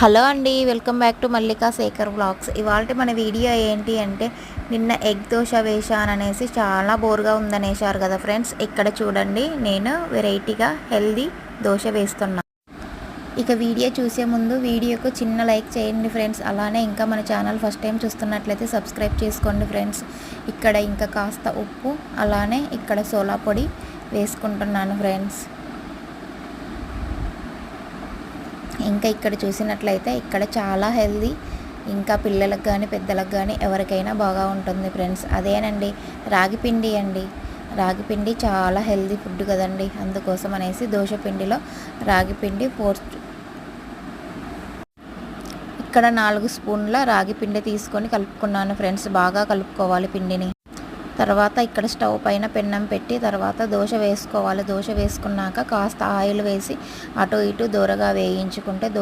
Hello అండి, welcome back to Mallika Sekhar vlogs. ఇవాళ మన వీడియో ఏంటి అంటే, నిన్న ఎగ్ దోశ వేశాననేసి చాలా బోర్గా ఉందనేసారు కదా ఫ్రెండ్స్. ఇక్కడ చూడండి, నేను వెరైటీగా హెల్దీ దోశ వేస్తున్నా. ఇక వీడియో చూసే ముందు వీడియోకు చిన్న లైక్ చేయండి ఫ్రెండ్స్. అలానే ఇంకా మన ఛానల్ ఫస్ట్ టైం చూస్తున్నట్లయితే సబ్స్క్రైబ్ చేసుకోండి ఫ్రెండ్స్. ఇక్కడ ఇంకా కాస్త ఉప్పు, అలానే ఇక్కడ సోలా పొడి వేసుకుంటున్నాను ఫ్రెండ్స్. ఇంకా ఇక్కడ చూసినట్లయితే ఇక్కడ చాలా హెల్దీ, ఇంకా పిల్లలకు కానీ పెద్దలకు కానీ ఎవరికైనా బాగా ఉంటుంది ఫ్రెండ్స్. అదేనండి రాగి పిండి అండి. రాగి పిండి చాలా హెల్దీ ఫుడ్ కదండి. అందుకోసం అనేసి దోశ పిండిలో రాగి పిండి ఇక్కడ 4 స్పూన్ల రాగి పిండి తీసుకొని కలుపుకున్నాను ఫ్రెండ్స్. బాగా కలుపుకోవాలి పిండిని. తర్వాత ఇక్కడ స్టవ్ పైన పెన్నం పెట్టి తర్వాత దోశ వేసుకోవాలి. దోశ వేసుకున్నాక కాస్త ఆయిల్ వేసి అటు ఇటు దూరగా వేయించుకుంటే దోశ